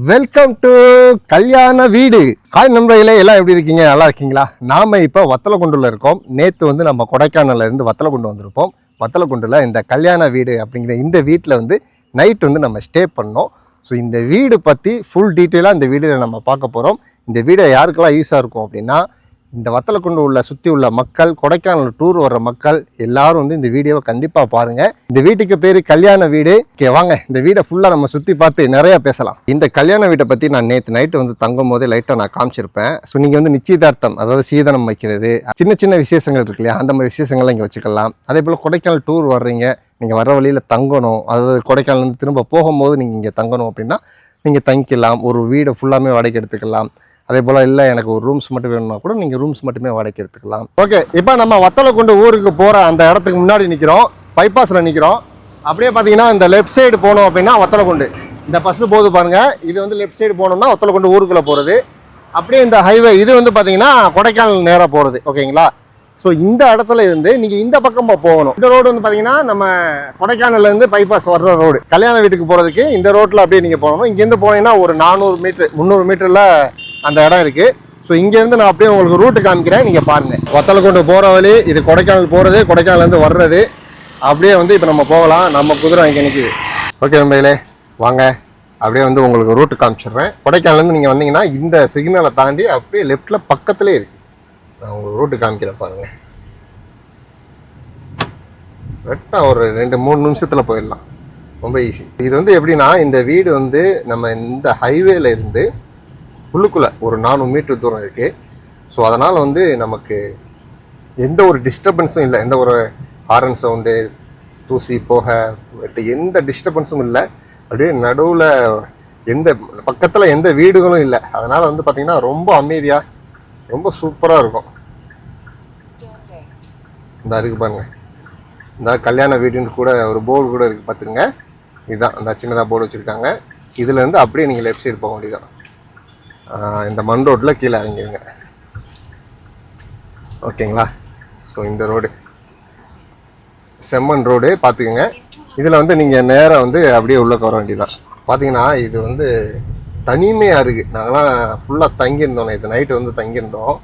Welcome to கல்யாண வீடு. Hi நண்பர்களே, எல்லாம் எப்படி இருக்கீங்க? நல்லா இருக்கீங்களா? நாம இப்போ வத்தலக்குண்டுல இருக்கோம். நேற்று வந்து நம்ம கொடைக்கானல்ல இருந்து வத்தலக்குண்டு வந்திருப்போம். வத்தலக்குண்டுல இந்த கல்யாண வீடு அப்படிங்கிற இந்த வீட்டில் வந்து நைட் வந்து நம்ம ஸ்டே பண்ணோம். ஸோ இந்த வீடு பற்றி ஃபுல் டீட்டெயிலாக இந்த வீடியோவில் நம்ம பார்க்க போகிறோம். இந்த வீடியோ யாருக்கெல்லாம் யூஸாக இருக்கும் அப்படின்னா, இந்த வத்தலக்குண்டு உள்ள சுற்றி உள்ள மக்கள், கொடைக்கானல் டூர் வர்ற மக்கள் எல்லாரும் வந்து இந்த வீடியோவை கண்டிப்பாக பாருங்கள். இந்த வீட்டுக்கு பேர் கல்யாண வீடு. ஓகே, வாங்க இந்த வீடை ஃபுல்லாக நம்ம சுற்றி பார்த்து நிறையா பேசலாம். இந்த கல்யாண வீட்டை பற்றி நான் நேற்று நைட்டு வந்து தங்கும் போதே லைட்டாக நான் காமிச்சிருப்பேன். ஸோ நீங்கள் வந்து நிச்சயதார்த்தம், அதாவது சீதனம் வைக்கிறது, சின்ன சின்ன விசேஷங்கள் இருக்கு இல்லையா, அந்த மாதிரி விசேஷங்கள்லாம் இங்கே வச்சுக்கலாம். அதே போல் கொடைக்கானல் டூர் வர்றீங்க, நீங்கள் வர வழியில் தங்கணும், அதாவது கொடைக்கானல்லேருந்து திரும்ப போகும்போது நீங்கள் இங்கே தங்கணும் அப்படின்னா நீங்கள் தங்கிக்கலாம். ஒரு வீடை ஃபுல்லாமே வாடகை எடுத்துக்கலாம். அதே போல் இல்லை எனக்கு ஒரு ரூம்ஸ் மட்டும் வேணும்னா கூட நீங்கள் ரூம்ஸ் மட்டுமே வாடகை எடுத்துக்கலாம். ஓகே, இப்போ நம்ம வத்தலக்குண்டு ஊருக்கு போகிற அந்த இடத்துக்கு முன்னாடி நிற்கிறோம். பைபாஸில் நிற்கிறோம். அப்படியே பார்த்தீங்கன்னா இந்த லெஃப்ட் சைடு போனோம் அப்படின்னா வத்தலக்குண்டு இந்த பஸ்ஸு போகுது பாருங்கள். இது வந்து லெஃப்ட் சைடு போனோம்னா வத்தலக்குண்டு ஊருக்குள்ளே போகிறது. அப்படியே இந்த ஹைவே இது வந்து பார்த்தீங்கன்னா கொடைக்கானல் நேராக போகிறது. ஓகேங்களா? ஸோ இந்த இடத்துல இருந்து நீங்கள் இந்த பக்கம் போகணும். இந்த ரோடு வந்து பார்த்தீங்கன்னா நம்ம கொடைக்கானல்லேருந்து பைபாஸ் வர்ற ரோடு. கல்யாண வீட்டுக்கு போகிறதுக்கு இந்த ரோட்டில் அப்படியே நீங்கள் போகணும். இங்கேருந்து போனீங்கன்னா ஒரு 400 மீட்டர் 300 மீட்டரில் அந்த இடம் இருக்குது. ஸோ இங்கேருந்து நான் அப்படியே உங்களுக்கு ரூட்டு காமிக்கிறேன், நீங்கள் பாருங்கள். வத்தலக்குண்டு போகிற வழி இது, கொடைக்கானல் போகிறது, கொடைக்கானல்லேருந்து வர்றது. அப்படியே வந்து இப்போ நம்ம போகலாம். நம்ம குதிரை இங்கே நிற்கிது. ஓகே நண்பர்களே, வாங்க அப்படியே வந்து உங்களுக்கு ரூட்டு காமிச்சிடுறேன். கொடைக்கானல்லேருந்து நீங்கள் வந்தீங்கன்னா இந்த சிக்னலை தாண்டி அப்படியே லெஃப்டில் பக்கத்துலேயே இருக்குது. நான் உங்களுக்கு ரூட்டு காமிக்கிறேன் பாருங்கள். கரெக்டாக ஒரு 2-3 நிமிஷத்தில் போயிடலாம். ரொம்ப ஈஸி. இது வந்து எப்படின்னா, இந்த வீடு வந்து நம்ம இந்த ஹைவேல இருந்து உள்ளுக்குள்ளே ஒரு 400 மீட்டர் தூரம் இருக்குது. ஸோ அதனால் வந்து நமக்கு எந்த ஒரு டிஸ்டர்பன்ஸும் இல்லை. எந்த ஒரு ஹாரன் சவுண்டு, தூசி போக, எந்த டிஸ்டர்பன்ஸும் இல்லை. அப்படியே நடுவில் எந்த பக்கத்தில் எந்த வீடுகளும் இல்லை. அதனால் வந்து பார்த்திங்கன்னா ரொம்ப அமைதியாக, ரொம்ப சூப்பராக இருக்கும். இந்த இருக்குது பாருங்கள், இந்த கல்யாண வீடுன்னு கூட ஒரு போர்டு கூட இருக்குது பார்த்துருங்க. இதுதான் அந்த சின்னதாக போர்டு வச்சுருக்காங்க. இதுலேருந்து அப்படியே நீங்கள் லெஃப்ட் சைடு போக வேண்டியதான். இந்த மண் ரோட்டில் கீழே இறங்கிடுங்க. ஓகேங்களா? ஸோ இந்த ரோடு செம்மண் ரோடு பார்த்துக்குங்க. இதில் வந்து நீங்கள் நேராக வந்து அப்படியே உள்ளே வர வேண்டியதான். பார்த்தீங்கன்னா இது வந்து தனிமையாக இருக்குது. நாங்களாம் ஃபுல்லாக தங்கியிருந்தோம். இது நைட்டு வந்து தங்கியிருந்தோம்.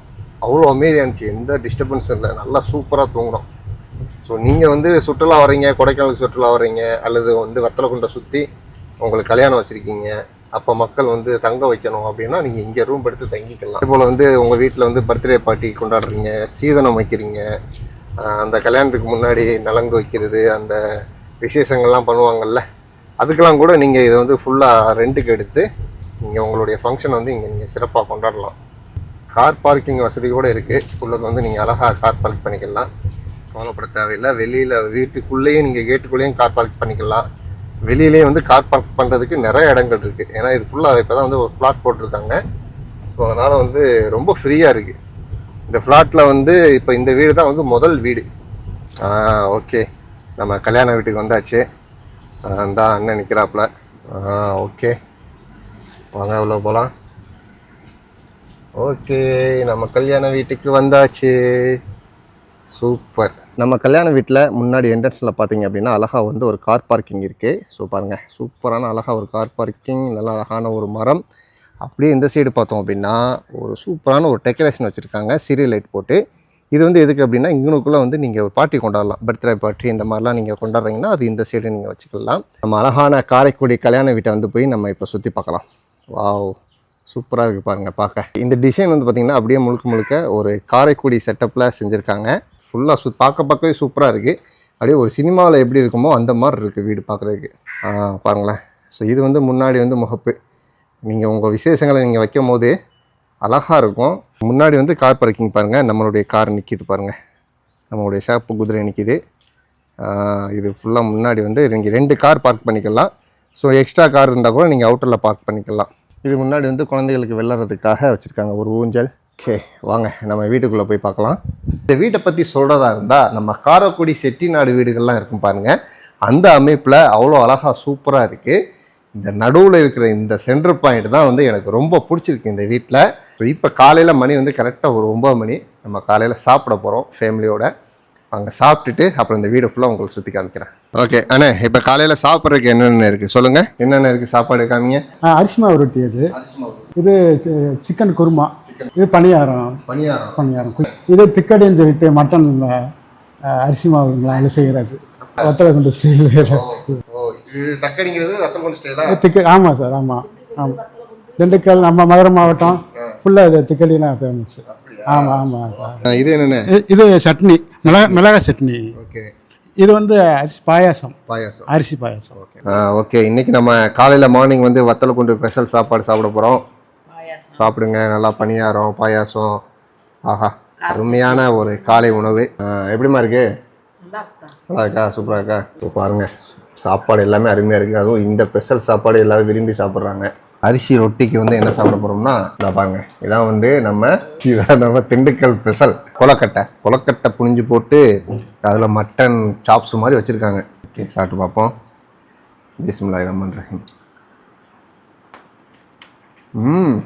அவ்வளோ அமைதியாக இருந்துச்சு. எந்த டிஸ்டர்பன்ஸும் இல்லை. நல்லா சூப்பராக தூங்கினோம். ஸோ நீங்கள் வந்து சுற்றுலா வர்றீங்க, கொடைக்கானலுக்கு சுற்றுலா வர்றீங்க, அல்லது வந்து வத்தலக்குண்டை சுற்றி உங்களுக்கு கல்யாணம் வச்சுருக்கீங்க, அப்போ மக்கள் வந்து தங்க வைக்கணும் அப்படின்னா நீங்கள் இங்கே ரூம் எடுத்து தங்கிக்கலாம். அதே போல் வந்து உங்கள் வீட்டில் வந்து பர்த்டே பார்ட்டி கொண்டாடுறீங்க, சீதனம் வைக்கிறீங்க, அந்த கல்யாணத்துக்கு முன்னாடி நலங்கு வைக்கிறது, அந்த விசேஷங்கள்லாம் பண்ணுவாங்கள்ல, அதுக்கெல்லாம் கூட நீங்கள் இதை வந்து ஃபுல்லாக ரெண்ட்டுக்கு எடுத்து நீங்கள் உங்களுடைய ஃபங்க்ஷன் வந்து இங்கே நீங்கள் சிறப்பாக கொண்டாடலாம். கார் பார்க்கிங் வசதி கூட இருக்குது. உள்ளது வந்து நீங்கள் அழகாக கார் பார்க் பண்ணிக்கலாம். கவலைப்பட தேவையில்லை. வெளியில் வீட்டுக்குள்ளேயும் நீங்கள் கேட்டுக்குள்ளேயும் கார் பார்க் பண்ணிக்கலாம். வெளியிலேயே வந்து கார் பார்க் பண்ணுறதுக்கு நிறைய இடங்கள் இருக்குது. ஏன்னா இது ஃபுல்லாக இப்போ தான் வந்து ஒரு ஃப்ளாட் போட்டிருக்காங்க. ஸோ அதனால் வந்து ரொம்ப ஃப்ரீயாக இருக்குது. இந்த ஃப்ளாட்டில் வந்து இப்போ இந்த வீடு தான் வந்து முதல் வீடு. ஓகே, நம்ம கல்யாண வீட்டுக்கு வந்தாச்சு. தான் அண்ணன் நிற்கிறாப்புல. ஓகே, வாங்க உள்ள போகலாம். ஓகே, நம்ம கல்யாண வீட்டுக்கு வந்தாச்சு. சூப்பர். நம்ம கல்யாண வீட்டில் முன்னாடி என்ட்ரன்ஸில் பார்த்தீங்க அப்படின்னா அழகாக வந்து ஒரு கார் பார்க்கிங் இருக்குது. ஸோ பாருங்கள், சூப்பரான அழகாக ஒரு கார் பார்க்கிங், நல்லா அழகான ஒரு மரம். அப்படியே இந்த சைடு பார்த்தோம் அப்படின்னா ஒரு சூப்பரான ஒரு டெக்கரேஷன் வச்சுருக்காங்க, சீரியல் லைட் போட்டு. இது வந்து எதுக்கு அப்படின்னா, இங்கனுக்குள்ளே வந்து நீங்கள் ஒரு பார்ட்டி கொண்டாடலாம், பர்த்டே பார்ட்டி இந்த மாதிரிலாம் நீங்கள் கொண்டாடுறீங்கன்னா அது இந்த சைடு நீங்கள் வச்சுக்கலாம். நம்ம அழகான காரைக்குடி கல்யாண வீட்டை வந்து போய் நம்ம இப்போ சுற்றி பார்க்கலாம். வாவ், சூப்பராக இருக்குது பாருங்கள் பார்க்க. இந்த டிசைன் வந்து பார்த்திங்கன்னா அப்படியே முழுக்க முழுக்க ஒரு காரைக்குடி செட்டப்பில் செஞ்சுருக்காங்க. ஃபுல்லாக பார்க்கவே சூப்பராக இருக்குது. அப்படியே ஒரு சினிமாவில் எப்படி இருக்குமோ அந்த மாதிரி இருக்குது வீடு பார்க்குறதுக்கு. பாருங்களேன். ஸோ இது வந்து முன்னாடி வந்து முகப்பு. நீங்கள் உங்கள் விசேஷங்களை நீங்கள் வைக்கும் போது அழகாக இருக்கும். முன்னாடி வந்து கார் பார்க்கிங் பாருங்கள். நம்மளுடைய கார் நிற்கிது பாருங்கள். நம்மளுடைய சேப்பு குதிரை நிற்கிது. இது ஃபுல்லாக முன்னாடி வந்து நீங்கள் 2 கார் பார்க் பண்ணிக்கலாம். ஸோ எக்ஸ்ட்ரா கார் இருந்தால் கூட நீங்கள் அவுட்டரில் பார்க் பண்ணிக்கலாம். இது முன்னாடி வந்து குழந்தைகளுக்கு விளையாடுறதுக்காக வச்சுருக்காங்க ஒரு ஊஞ்சல். ஓகே, வாங்க நம்ம வீட்டுக்குள்ளே போய் பார்க்கலாம். இந்த வீட்டை பற்றி சொல்கிறதா இருந்தால், நம்ம காரைக்குடி செட்டிநாடு வீடுகள்லாம் இருக்கும் பாருங்கள், அந்த அமைப்பில் அவ்வளோ அழகாக சூப்பராக இருக்குது. இந்த நடுவில் இருக்கிற இந்த சென்டர் பாயிண்ட் தான் வந்து எனக்கு ரொம்ப பிடிச்சிருக்கு இந்த வீட்டில். ஸோ இப்போ காலையில் மணி வந்து கரெக்டாக ஒரு 9 மணி. நம்ம காலையில் சாப்பிட போகிறோம் ஃபேமிலியோட. அங்கே சாப்பிட்டுட்டு அப்புறம் இந்த வீடு ஃபுல்லாக உங்களுக்கு சுற்றி காமிக்கிறேன். ஓகே அண்ணே, இப்போ காலையில் சாப்பிட்றதுக்கு என்னென்ன இருக்குது சொல்லுங்கள். என்னென்ன இருக்குது சாப்பாடு காமிங்க. அரிசி மாவு ரொட்டி அது. இது சிக்கன் குருமா. இது பணியாரம். இது திக்கடின்னு சொல்லிட்டு மட்டன் அரிசி மாவுங்களால செய்கிறது. வத்தலகுண்டு ஸ்டைல். ஆமாம் சார், ஆமாம் ஆமாம். திண்டுக்கல் நம்ம மதுரை மாவட்டம் ஃபுல்லாக இது திக்கடிலாம் ஃபேமஸ். ஆமாம் ஆமாம். இது என்னென்ன? இது சட்னி, மிளகாய் சட்னி. ஓகே. இது வந்து அரிசி பாயாசம். அரிசி பாயாசம். ஓகே. இன்னைக்கு நம்ம காலையில் மார்னிங் வந்து வத்தலகுண்டு ஸ்பெஷல் சாப்பாடு சாப்பிட போகிறோம். சாப்பிடுங்க. நல்லா பணியாரம், பாயாசம். ஆஹா, அருமையான ஒரு காலை உணவு. எப்படிமா இருக்கு? நல்லா இருக்கா? சூப்பராக இருக்கா? இப்போ பாருங்கள், சாப்பாடு எல்லாமே அருமையாக இருக்குது. அதுவும் இந்த ஸ்பெஷல் சாப்பாடு எல்லோரும் விரும்பி சாப்பிட்றாங்க. அரிசி ரொட்டிக்கு வந்து என்ன சாப்பிட போகிறோம்னா, நான் பாருங்க, இதான் வந்து நம்ம திண்டுக்கல் ஸ்பெஷல் கொலக்கட்டை புனிஞ்சு போட்டு அதில் மட்டன் சாப்ஸ் மாதிரி வச்சுருக்காங்க. ஓகே, சாப்பிட்டு பார்ப்போம். பிஸ்மில்லாஹிர் ரஹ்மானிர் ரஹீம்.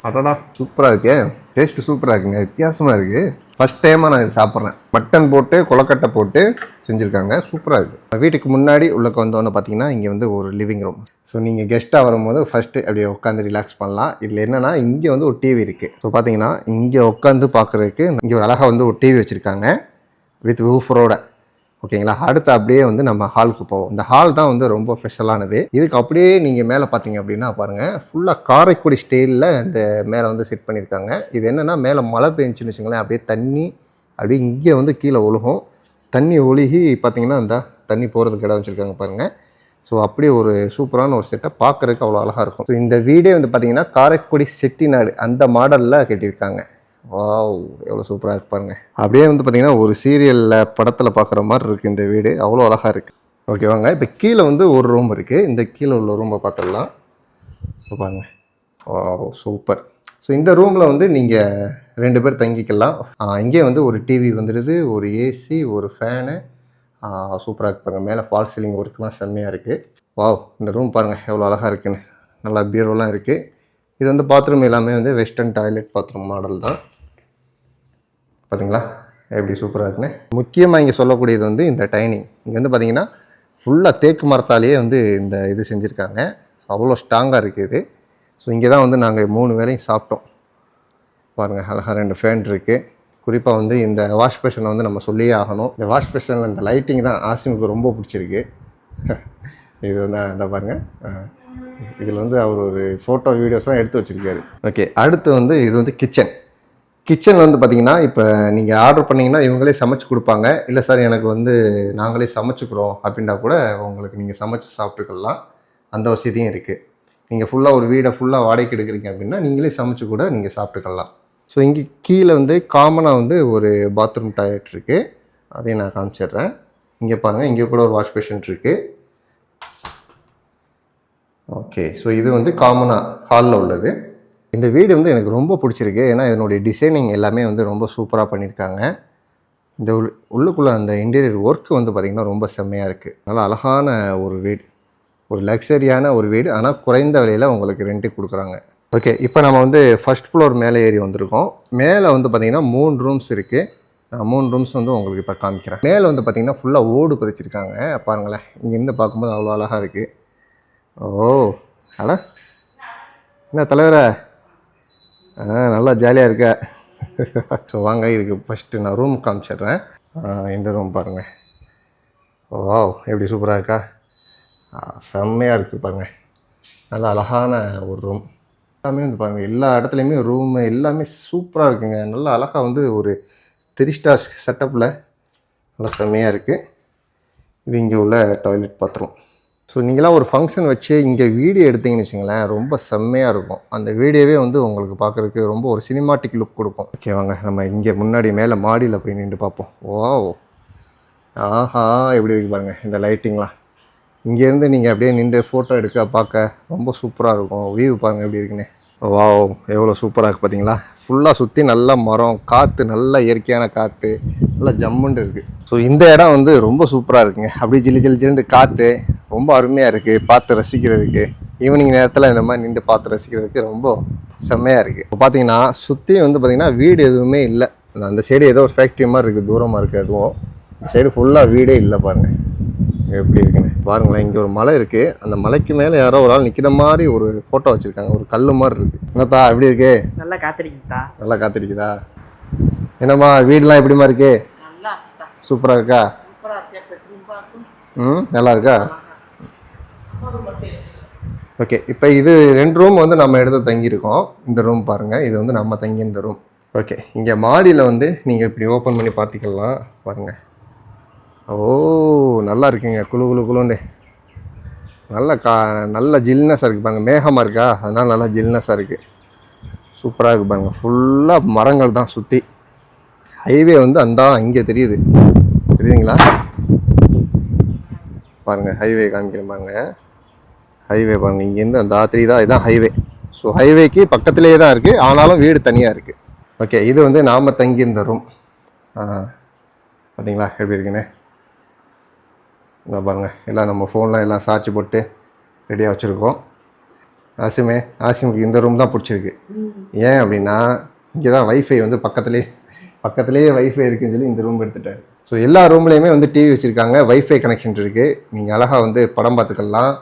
அதடா சூப்பராக இருக்கே. டேஸ்ட்டு சூப்பராக இருக்குங்க, வித்தியாசமாக இருக்குது. ஃபஸ்ட் டைமாக நான் இது சாப்பிட்றேன். மட்டன் போட்டு கொலக்கட்டை போட்டு செஞ்சுருக்காங்க, சூப்பராக இருக்குது. வீட்டுக்கு முன்னாடி உள்ளக்க வந்தோன்னு பார்த்தீங்கன்னா இங்கே வந்து ஒரு லிவிங் ரூம். ஸோ நீங்கள் கெஸ்ட்டாக வரும்போது ஃபஸ்ட்டு அப்படியே உட்காந்து ரிலாக்ஸ் பண்ணலாம். இதில் என்னென்னா இங்கே வந்து ஒரு டிவி இருக்குது. ஸோ பார்த்தீங்கன்னா இங்கே உட்காந்து பார்க்குறதுக்கு இங்கே ஒரு அழகாக வந்து ஒரு டிவி வச்சுருக்காங்க வித் ஊஃபரோட. ஓகேங்களா. அடுத்து அப்படியே வந்து நம்ம ஹாலுக்கு போவோம். இந்த ஹால் தான் வந்து ரொம்ப ஸ்பெஷலானது. இதுக்கு அப்படியே நீங்கள் மேலே பார்த்தீங்க அப்படின்னா பாருங்கள், ஃபுல்லாக காரைக்குடி ஸ்டைலில் இந்த மேலே வந்து செட் பண்ணியிருக்காங்க. இது என்னென்னா மேலே மழை பெஞ்சுன்னு வச்சுங்களேன், அப்படியே தண்ணி அப்படியே இங்கே வந்து கீழே ஒழுகும். தண்ணி ஒழுகி பார்த்தீங்கன்னா இந்த தண்ணி போகிறதுக்கு இடம் வச்சுருக்காங்க பாருங்கள். ஸோ அப்படியே ஒரு சூப்பரான ஒரு செட்டை பார்க்குறதுக்கு அவ்வளோ அழகாக இருக்கும். ஸோ இந்த வீடே வந்து பார்த்திங்கன்னா காரைக்குடி செட்டிநாடு அந்த மாடலில் கட்டியிருக்காங்க. வாவ், எவ்வளோ சூப்பராக இருக்கு பாருங்கள். அப்படியே வந்து பார்த்திங்கன்னா ஒரு சீரியலில் படத்தில் பார்க்குற மாதிரி இருக்குது இந்த வீடு, அவ்வளோ அழகாக இருக்குது. ஓகேவாங்க. இப்போ கீழே வந்து ஒரு ரூம் இருக்குது. இந்த கீழே உள்ள ரூமை பார்த்துடலாம். பாருங்கள், வாவ் சூப்பர். ஸோ இந்த ரூமில் வந்து நீங்கள் 2 பேர் தங்கிக்கலாம். இங்கே வந்து ஒரு டிவி வந்துடுது, ஒரு ஏசி, ஒரு ஃபேனு. சூப்பராக இருக்கு பாருங்கள். மேலே ஃபால் சீலிங் ஒர்க்லாம் செம்மையாக இருக்குது. வாவ், இந்த ரூம் பாருங்கள் எவ்வளோ அழகாக இருக்குன்னு. நல்லா பீரோலாம் இருக்குது. இது வந்து பாத்ரூம் எல்லாமே வந்து வெஸ்டர்ன் டாய்லெட் பாத்ரூம் மாடல் தான். பார்த்தீங்களா எப்படி சூப்பராக இருக்குன்னு. முக்கியமாக இங்கே சொல்லக்கூடியது வந்து இந்த டைனிங். இங்கே வந்து பார்த்திங்கன்னா ஃபுல்லாக தேக்கு மரத்தாலேயே வந்து இந்த இது செஞ்சுருக்காங்க. அவ்வளோ ஸ்ட்ராங்காக இருக்குது இது. ஸோ இங்கே தான் வந்து நாங்கள் 3 வேளையும் சாப்பிட்டோம். பாருங்கள், அழகாக 2 ஃபேன் இருக்குது. குறிப்பாக வந்து இந்த வாஷ் பேஷனை வந்து நம்ம சொல்லியே ஆகணும். இந்த வாஷ் பேஷனில் இந்த லைட்டிங் தான் ஆசிமுக்கு ரொம்ப பிடிச்சிருக்கு. இது வந்து இந்த பாருங்கள், இதில் வந்து அவர் ஒரு ஃபோட்டோ வீடியோஸ்லாம் எடுத்து வச்சுருக்காரு. ஓகே, அடுத்து வந்து இது வந்து கிச்சனில் வந்து பார்த்திங்கன்னா இப்போ நீங்கள் ஆர்டர் பண்ணிங்கன்னா இவங்களே சமைச்சு கொடுப்பாங்க. இல்லை சார் எனக்கு வந்து நாங்களே சமைச்சிக்கிறோம் அப்படின்னா கூட உங்களுக்கு நீங்கள் சமைச்சு சாப்பிட்டுக்கலாம். அந்த வசதியும் இருக்குது. நீங்கள் ஃபுல்லாக ஒரு வீடை ஃபுல்லாக வாடகைக்கு எடுக்கிறீங்க அப்படின்னா நீங்களே சமைச்சு கூட நீங்கள் சாப்பிட்டுக்கலாம். ஸோ இங்கே கீழே வந்து காமனாக வந்து ஒரு பாத்ரூம் டாய்லெட் இருக்குது. அதையும் நான் காமிச்சிடுறேன். இங்கே பாருங்கள், இங்கே கூட ஒரு வாஷ் பேஷன் இருக்குது. ஓகே, ஸோ இது வந்து காமனாக ஹாலில் உள்ளது. இந்த வீடு வந்து எனக்கு ரொம்ப பிடிச்சிருக்கு. ஏன்னா இதனுடைய டிசைனிங் எல்லாமே வந்து ரொம்ப சூப்பராக பண்ணியிருக்காங்க. இந்த உள்ளுக்குள்ளே அந்த இன்டீரியர் ஒர்க்கு வந்து பார்த்திங்கன்னா ரொம்ப செம்மையாக இருக்குது. நல்லா அழகான ஒரு வீடு, ஒரு லக்ஸரியான ஒரு வீடு. ஆனால் குறைந்த விலையில் உங்களுக்கு ரெண்ட்டுக்கு கொடுக்குறாங்க. ஓகே, இப்போ நம்ம வந்து ஃபர்ஸ்ட் ஃப்ளோர் மேலே ஏறி வந்திருக்கோம். மேலே வந்து பார்த்திங்கன்னா 3 ரூம்ஸ் இருக்குது. நான் 3 ரூம்ஸ் வந்து உங்களுக்கு இப்போ காமிக்கிறேன். மேலே வந்து பார்த்திங்கன்னா ஃபுல்லாக ஓடு பதிச்சிருக்காங்க. பாருங்களேன், இங்கேருந்து பார்க்கும்போது அவ்வளோ அழகாக இருக்குது. ஓ அடா, என்ன தலைவரை, நல்லா ஜாலியாக இருக்க. ஸோ வாங்க, இதுக்கு ஃபஸ்ட்டு நான் ரூம் காமிச்சிட்றேன். இந்த ரூம் பாருங்கள். வாவ், எப்படி சூப்பராக இருக்கா? செம்மையாக இருக்குது பாருங்கள். நல்லா அழகான ஒரு ரூம். எல்லாமே வந்து பாருங்கள், எல்லா இடத்துலையுமே ரூமு எல்லாமே சூப்பராக இருக்குங்க. நல்லா அழகாக வந்து ஒரு 3 ஸ்டார் செட்டப்பில் நல்லா செம்மையாக இருக்குது. இது இங்கே உள்ள டாய்லெட் பாத்ரூம். ஸோ நீங்களாம் ஒரு ஃபங்க்ஷன் வச்சு இங்கே வீடியோ எடுத்தீங்கன்னு வச்சுங்களேன், ரொம்ப செம்மையாக இருக்கும். அந்த வீடியோவே வந்து உங்களுக்கு பார்க்குறதுக்கு ரொம்ப ஒரு சினிமாட்டிக் லுக் கொடுக்கும். ஓகே வாங்க, நம்ம இங்கே முன்னாடி மேலே மாடியில் போய் நின்று பார்ப்போம். வாவ், ஆஹா எப்படி இருக்கு பாருங்கள் இந்த லைட்டிங்லாம். இங்கேருந்து நீங்கள் அப்படியே நின்று ஃபோட்டோ எடுக்க பார்க்க ரொம்ப சூப்பராக இருக்கும். வியூ பாருங்கள் எப்படி இருக்குன்னு. வாவ், எவ்வளோ சூப்பராக இருக்குது பார்த்தீங்களா. ஃபுல்லாக சுற்றி நல்ல மரம், காற்று, நல்ல இயற்கையான காற்று, நல்லா ஜம்முன்னு இருக்குது. ஸோ இந்த இடம் வந்து ரொம்ப சூப்பராக இருக்குங்க. அப்படியே ஜில்லு ஜில்லு ஜில்லுன்னு காற்று ரொம்ப அருமையாக இருக்குது. பார்த்து ரசிக்கிறதுக்கு ஈவினிங் நேரத்தில் இந்த மாதிரி நின்று பார்த்து ரசிக்கிறதுக்கு ரொம்ப செம்மையாக இருக்குது. இப்போ பார்த்தீங்கன்னா சுற்றி வந்து பார்த்திங்கன்னா வீடு எதுவுமே இல்லை. அந்த சைடு ஏதோ ஒரு ஃபேக்ட்ரி மாதிரி இருக்குது, தூரமாக இருக்குது. அதுவும் இந்த சைடு ஃபுல்லாக வீடே இல்லை பாருங்கள் எப்படி இருக்குன்னு பாருங்களேன். இங்கே ஒரு மலை இருக்குது, அந்த மலைக்கு மேலே யாரோ ஒரு ஆள் நிற்கிற மாதிரி ஒரு ஃபோட்டோ வச்சுருக்காங்க, ஒரு கல் மாதிரி இருக்குது. என்னப்பா எப்படி இருக்கு? நல்லா காத்திருக்குதா? நல்லா காத்திருக்குதா? என்னம்மா வீடெலாம் எப்படிமா இருக்கு? நல்லா இருக்குதா? சூப்பராக இருக்கா? சூப்பரா இருக்கே. பெட்ரூம் பாக்கும் நல்லா இருக்கா? ஓகே, இப்போ இது 2 ரூம் வந்து நம்ம எடுத்து தங்கியிருக்கோம். இந்த ரூம் பாருங்கள், இது வந்து நம்ம தங்கி இந்த ரூம். ஓகே, இங்கே மாடியில் வந்து நீங்கள் இப்படி ஓப்பன் பண்ணி பார்த்துக்கலாம் பாருங்கள். ஓ நல்லா இருக்குங்க, குளு குளு குளுன்னு நல்ல ஜில்னஸாக இருக்குது பாருங்கள். மேகமாக இருக்கா, அதனால் நல்லா ஜில்னஸாக இருக்குது. சூப்பராக இருக்குது பாருங்கள். ஃபுல்லாக மரங்கள் தான் சுற்றி. ஹைவே வந்து இங்கே தெரியுதுங்களா பாருங்கள். ஹைவே காமிக்கிறேன் பாருங்கள். ஹைவே பாருங்கள், இங்கேருந்து அந்த தான் இதுதான் ஹைவே. ஸோ ஹைவேக்கு பக்கத்துலேயே தான் இருக்குது, ஆனாலும் வீடு தனியாக இருக்குது. ஓகே, இது வந்து நாம் தங்கியிருந்த ரூம். பார்த்தீங்களா எப்படி இருக்குன்னு? இதை பாருங்கள், எல்லாம் நம்ம ஃபோனில் எல்லாம் சார்ஜ் போட்டு ரெடியாக வச்சுருக்கோம். ஆசிமுக்கு இந்த ரூம் தான் பிடிச்சிருக்கு. ஏன் அப்படின்னா இங்கே தான் வைஃபை வந்து பக்கத்துலேயே வைஃபை இருக்குன்னு சொல்லி இந்த ரூம் எடுத்துட்டார். ஸோ எல்லா ரூம்லேயுமே வந்து டிவி வச்சுருக்காங்க, வைஃபை கனெக்ஷன் இருக்குது. நீங்கள் அழகாக வந்து படம் பார்த்துக்கலாம்.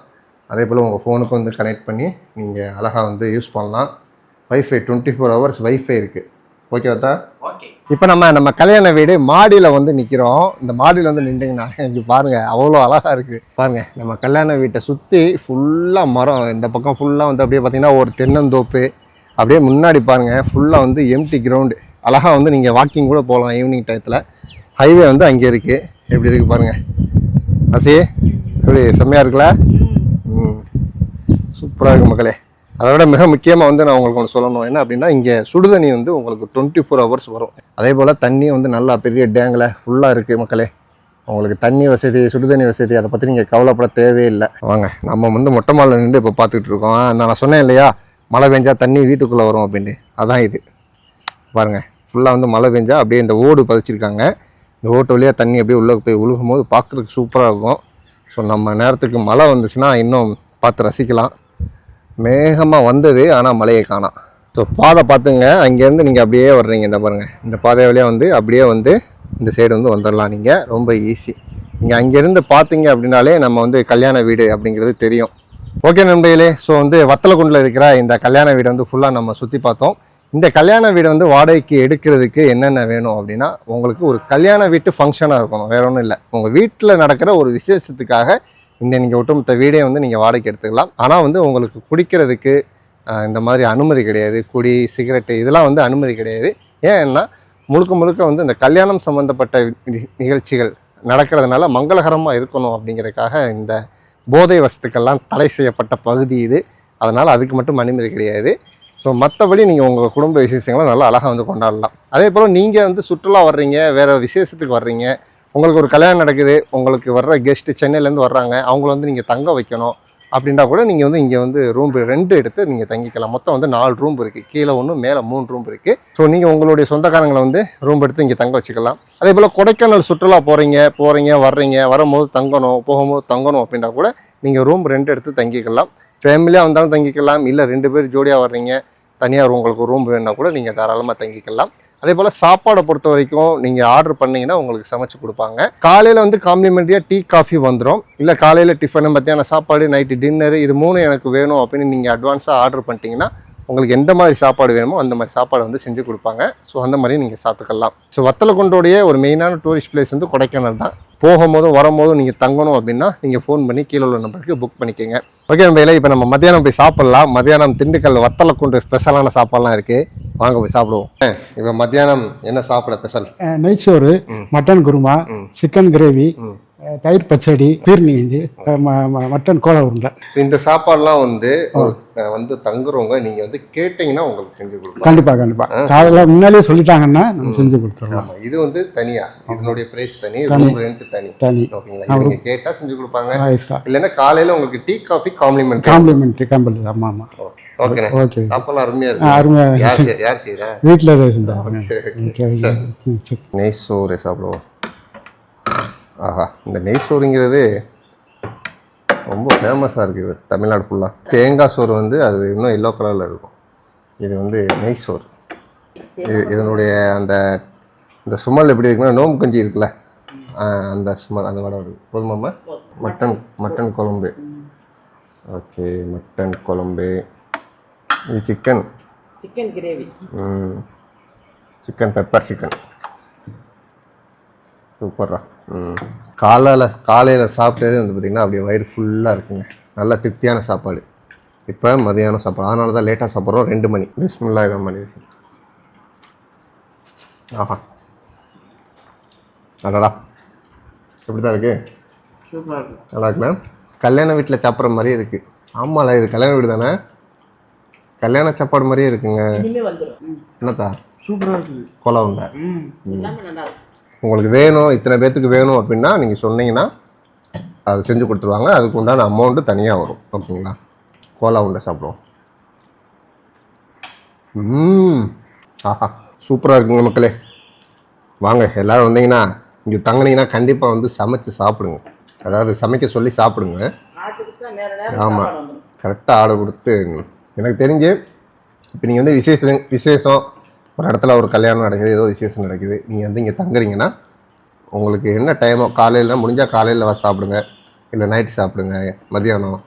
அதே போல் உங்கள் ஃபோனுக்கும் வந்து கனெக்ட் பண்ணி நீங்கள் அழகாக வந்து யூஸ் பண்ணலாம். வைஃபை 24 hours வைஃபை இருக்குது. ஓகேவாத்தா? ஓகே. இப்போ நம்ம கல்யாண வீடு மாடியில் வந்து நிற்கிறோம். இந்த மாடியில் வந்து நின்றுங்கன்னா இங்கே பாருங்கள், அவ்வளோ அழகாக இருக்குது பாருங்கள். நம்ம கல்யாண வீட்டை சுற்றி ஃபுல்லாக மரம், இந்த பக்கம் ஃபுல்லாக வந்து அப்படியே பார்த்திங்கன்னா ஒரு தென்னந்தோப்பு. அப்படியே முன்னாடி பாருங்கள் ஃபுல்லாக வந்து எம்டி கிரவுண்டு. அழகாக வந்து நீங்கள் வாக்கிங் கூட போகலாம் ஈவினிங் டயத்தில். ஹைவே வந்து அங்கே இருக்குது. எப்படி இருக்குது பாருங்கள். எப்படி செம்மையாக இருக்குல்ல? சூப்பராக இருக்குது மக்களே. அதோட மிக முக்கியமாக வந்து நான் உங்களுக்கு ஒன்று சொல்லணும். என்ன அப்படின்னா இங்கே சுடுதண்ணி வந்து உங்களுக்கு 24 hours வரும். அதே போல் தண்ணி வந்து நல்லா பெரிய டேங்கில் ஃபுல்லாக இருக்குது மக்களே. உங்களுக்கு தண்ணி வசதி, சுடுதண்ணி வசதி, அதை பற்றி நீங்கள் கவலைப்பட தேவையில்லை. வாங்க, நம்ம வந்து மொட்டை மாலில் நின்று இப்போ பார்த்துக்கிட்டு இருக்கோம். நான் சொன்னேன் இல்லையா, மழை பெஞ்சால் தண்ணி வீட்டுக்குள்ளே வரும் அப்படின்ட்டு. அதான் இது பாருங்கள். ஃபுல்லாக வந்து மழை பெஞ்சால் அப்படியே இந்த ஓடு பதிச்சிருக்காங்க. இந்த ஓட்டு வழியாக தண்ணி அப்படியே உள்ளே போய் உழுகும் போது பார்க்குறதுக்கு சூப்பராக இருக்கும். ஸோ நம்ம நேரத்துக்கு மழை வந்துச்சுன்னா இன்னும் பார்த்து ரசிக்கலாம். மேகமாக வந்தது, ஆனால் மழையை காணோம். ஸோ பாதை பார்த்துங்க, அங்கேருந்து நீங்கள் அப்படியே வர்றீங்க. இந்த பாருங்கள், இந்த பாதை வழியாக வந்து அப்படியே வந்து இந்த சைடு வந்து வந்துடலாம். நீங்கள் ரொம்ப ஈஸி. நீங்கள் அங்கேருந்து பார்த்தீங்க அப்படின்னாலே நம்ம வந்து கல்யாண வீடு அப்படிங்கிறது தெரியும். ஓகே நண்பர்களே, ஸோ வந்து வத்தலக்குண்டில் இருக்கிற இந்த கல்யாண வீடு வந்து ஃபுல்லாக நம்ம சுற்றி பார்த்தோம். இந்த கல்யாண வீடு வந்து வாடகைக்கு எடுக்கிறதுக்கு என்னென்ன வேணும் அப்படின்னா, உங்களுக்கு ஒரு கல்யாண வீட்டு ஃபங்க்ஷனாக இருக்கணும், வேற ஒன்றும் இல்லை. உங்கள் வீட்டில் நடக்கிற ஒரு விசேஷத்துக்காக நீங்கள் ஒட்டுமொத்த வீடே வந்து நீங்கள் வாடகைக்கு எடுத்துக்கலாம். ஆனால் வந்து உங்களுக்கு குடிக்கிறதுக்கு இந்த மாதிரி அனுமதி கிடையாது. குடி, சிகரெட்டு இதெல்லாம் வந்து அனுமதி கிடையாது. ஏன்னா முழுக்க வந்து இந்த கல்யாணம் சம்மந்தப்பட்ட நிகழ்ச்சிகள் நடக்கிறதுனால மங்களகரமாக இருக்கணும் அப்படிங்கிறதுக்காக இந்த போதை வஸ்துக்கள்லாம் தடை செய்யப்பட்ட பகுதி இது. அதனால் அதுக்கு மட்டும் அனுமதி கிடையாது. ஸோ மற்றபடி நீங்கள் உங்கள் குடும்ப விசேஷங்களை நல்லா அழகாக வந்து கொண்டாடலாம். அதே போல் நீங்கள் வந்து சுற்றுலா வர்றீங்க, வேறு விசேஷத்துக்கு வர்றீங்க, உங்களுக்கு ஒரு கல்யாணம் நடக்குது, உங்களுக்கு வர்ற கெஸ்ட்டு சென்னையிலேருந்து வர்றாங்க, அவங்கள வந்து நீங்கள் தங்க வைக்கணும் அப்படின்னா கூட நீங்கள் வந்து இங்கே வந்து ரூம் ரெண்ட் எடுத்து நீங்கள் தங்கிக்கலாம். மொத்தம் வந்து 4 ரூம் இருக்குது. கீழே 1, மேலே 3 ரூம் இருக்குது. ஸோ நீங்கள் உங்களுடைய சொந்தக்காரங்களை வந்து ரூம் எடுத்து இங்கே தங்க வச்சுக்கலாம். அதே போல் கொடைக்கானல் சுற்றுலா போகிறீங்க வர்றீங்க, வரும்போது தங்கணும், போகும்போது தங்கணும் அப்படின்னா கூட நீங்கள் ரூம் ரெண்ட் எடுத்து தங்கிக்கலாம். ஃபேமிலியாக வந்தாலும் தங்கிக்கலாம், இல்லை 2 பேர் ஜோடியாக வர்றீங்க, தனியாக உங்களுக்கு ரூம் வேணுன்னா கூட நீங்கள் தாராளமாக தங்கிக்கலாம். அதே போல் சாப்பாடை பொறுத்த வரைக்கும் நீங்கள் ஆர்டர் பண்ணிங்கன்னா உங்களுக்கு சமைச்சு கொடுப்பாங்க. காலையில் வந்து காம்ப்ளிமெண்ட்ரியாக டீ, காஃபி வந்துடும். இல்லை காலையில் டிஃபனு, மத்தியானம் சாப்பாடு, நைட்டு டின்னரு, இது 3 எனக்கு வேணும் அப்படின்னு நீங்கள் அட்வான்ஸாக ஆர்டர் பண்ணிட்டீங்கன்னா உங்களுக்கு எந்த மாதிரி சாப்பாடு வேணுமோ அந்த மாதிரி சாப்பாடு வந்து செஞ்சு கொடுப்பாங்க. ஸோ அந்த மாதிரி நீங்கள் சாப்பிட்டுக்கலாம். ஸோ வத்தலக்குண்டோடைய ஒரு மெயினான டூரிஸ்ட் பிளேஸ் வந்து கொடைக்கானல் தான். போகும்போதும் வரும்போதும் நீங்கள் தங்கணும் அப்படின்னா நீங்கள் ஃபோன் பண்ணி கீழே உள்ள நம்பருக்கு புக் பண்ணிக்கோங்க. ஓகே நம்பையில, இப்போ நம்ம மத்தியானம் போய் சாப்பிட்லாம். மத்தியானம் திண்டுக்கல் வத்தலக்குண்டு ஸ்பெஷலான சாப்பாடுலாம் இருக்குது, வாங்க போய் சாப்பிடுவோம். இப்போ மத்தியானம் என்ன சாப்பிட ஸ்பெஷல்? நெய்ச்சோறு, மட்டன் குருமா, சிக்கன் கிரேவி, தயிர் பச்சடி, பீர்னி, மட்டன் கோலா உருண்டை. இந்த சாப்பாடுலாம் வந்து வந்து தங்குறவங்க நீங்கள் வந்து கேட்டிங்கன்னா உங்களுக்கு செஞ்சு கொடுப்போம். கண்டிப்பாக காலையில் முன்னாலே சொல்லிட்டாங்கன்னா நம்ம செஞ்சு கொடுத்துருவோம். ஆமாம், இது வந்து தனியாக இதனுடைய ப்ரைஸ் தனி, ரூம் ரெண்ட் தனி. ஓகேங்களா? நீங்கள் கேட்டால் செஞ்சு கொடுப்பாங்க. இல்லைன்னா காலையில் உங்களுக்கு டீ, காஃபி காம்ப்ளிமெண்ட்ரி. ஆமாம். ஓகே, சாப்பாடுலாம் அருமையாக இருக்கு. அருமையாக யார் செய்கிறா? வீட்டில் நெய் சோறு சாப்பிடுவோம். ஆஹா, இந்த நெய் சோறுங்கிறது ரொம்ப ஃபேமஸாக இருக்குது தமிழ்நாடு ஃபுல்லாக. தேங்காய் சோறு வந்து அது இன்னும் எல்லோ கலரில் இருக்கும். இது வந்து நெய் சோறு. இதனுடைய இந்த சுமல் எப்படி இருக்குன்னா, நோம்பு கஞ்சி இருக்குல்ல, அந்த ஸ்மெல் அந்த வடை வருது போதுமாம்மா மட்டன் குழம்பு ஓகே மட்டன் குழம்பு இது chicken gravy chicken pepper chicken சூப்பர்ரா காலையில் சாப்பிட்டதே வந்து பார்த்திங்கன்னா அப்படியே வயிறு ஃபுல்லாக இருக்குங்க நல்ல திருப்தியான சாப்பாடு இப்போ மதியானம் சாப்பாடு அதனால தான் லேட்டாக சாப்பிட்றோம் 2 மணி பிஸ்மில்லாஹ் ரஹ்மான் ரஹீம் ஆஹா அடடா எப்படி தான் இருக்குது சூப்பராக இருக்கும் நல்லா இருக்குண்ணா கல்யாண வீட்டில் சாப்பிட்ற மாதிரியே இருக்குது ஆமாம்ல இது கல்யாண வீடு தானே கல்யாண சாப்பாடு மாதிரியே இருக்குங்க இனிமே வந்துடும் என்னத்தா சூப்பராக இருக்குது கொலை உண்டை எல்லாமே நல்லா இருக்கும் உங்களுக்கு வேணும் இத்தனை பேர்த்துக்கு வேணும் அப்படின்னா நீங்கள் சொன்னீங்கன்னா அது செஞ்சு கொடுத்துருவாங்க அதுக்கு உண்டான அமௌண்ட்டு தனியாக வரும் ஓகேங்களா கோலா உண்டை சாப்பிடுவோம் ஆஹா சூப்பராக இருக்குங்க மக்களே வாங்க எல்லோரும் வந்தீங்கன்னா இங்கே தங்கினீங்கன்னா கண்டிப்பாக வந்து சமைச்சு சாப்பிடுங்க அதாவது சமைக்க சொல்லி சாப்பிடுங்க ஆமாம் கரெக்டாக ஆர்டர் கொடுத்து எனக்கு தெரிஞ்சு இப்போ நீங்கள் வந்து விசேஷம் ஒரு இடத்துல ஒரு கல்யாணம் நடக்குது ஏதோ விசேஷம் நடக்குது நீங்கள் வந்து இங்கே தங்குறீங்கன்னா உங்களுக்கு என்ன டைமோ காலையில் முடிஞ்சால் காலையில் சாப்பிடுங்க இல்லை நைட்டு சாப்பிடுங்க மதியானம்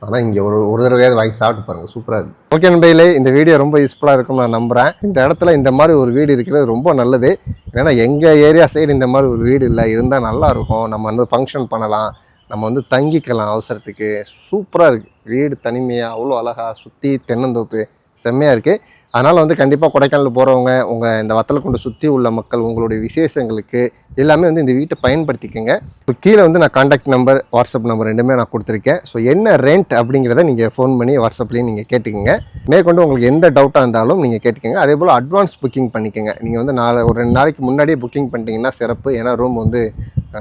ஆனால் இங்கே ஒரு தடவையாவது வாங்கி சாப்பிட்டு பாருங்கள் சூப்பராக இருக்குது ஓகே நண்பர்களே இந்த வீடியோ ரொம்ப யூஸ்ஃபுல்லாக இருக்கும்னு நான் நம்புகிறேன் இந்த இடத்துல இந்த மாதிரி ஒரு வீடு இருக்கிறது ரொம்ப நல்லது ஏன்னா எங்கள் ஏரியா சைடு இந்த மாதிரி ஒரு வீடு இல்லை இருந்தால் நல்லாயிருக்கும் நம்ம வந்து ஃபங்க்ஷன் பண்ணலாம் நம்ம வந்து தங்கிக்கலாம் அவசரத்துக்கு சூப்பராக இருக்குது வீடு தனிமையாக அவ்வளோ அழகாக சுற்றி தென்னந்தோப்பு செம்மையாக இருக்குது அதனால் வந்து கண்டிப்பாக கொடைக்கானல் போகிறவங்க உங்கள் இந்த வத்தலக்குண்டு சுற்றி உள்ள மக்கள் உங்களுடைய விசேஷங்களுக்கு எல்லாமே வந்து இந்த வீட்டை பயன்படுத்திக்கோங்க இப்போ கீழே வந்து நான் காண்டாக்ட் நம்பர் வாட்ஸ்அப் நம்பர் ரெண்டுமே நான் கொடுத்துருக்கேன் ஸோ என்ன ரெண்ட் அப்படிங்கிறத நீங்கள் ஃபோன் பண்ணி வாட்ஸ்அப்லேயும் நீங்கள் கேட்டுக்கோங்க மேற்கொண்டு உங்களுக்கு எந்த டவுட்டாக இருந்தாலும் நீங்கள் கேட்டுக்கோங்க அதே போல் அட்வான்ஸ் புக்கிங் பண்ணிக்கோங்க நீங்கள் வந்து ஒரு 2 நாளைக்கு முன்னாடியே புக்கிங் பண்ணிட்டீங்கன்னா சிறப்பு ஏன்னா ரூம் வந்து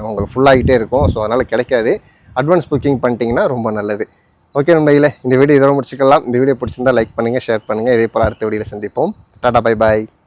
உங்களுக்கு ஃபுல்லாகிட்டே இருக்கும் ஸோ அதனால் கிடைக்காது அட்வான்ஸ் புக்கிங் பண்ணிட்டீங்கன்னா ரொம்ப நல்லது ஓகே நண்பர்களே இந்த வீடியோ இதோட முடிச்சுக்கலாம் இந்த வீடியோ பிடிச்சிருந்தா லைக் பண்ணுங்கள் ஷேர் பண்ணுங்கள் இதே போல் அடுத்த வீடியோவில் சந்திப்போம் டாடா பை பாய்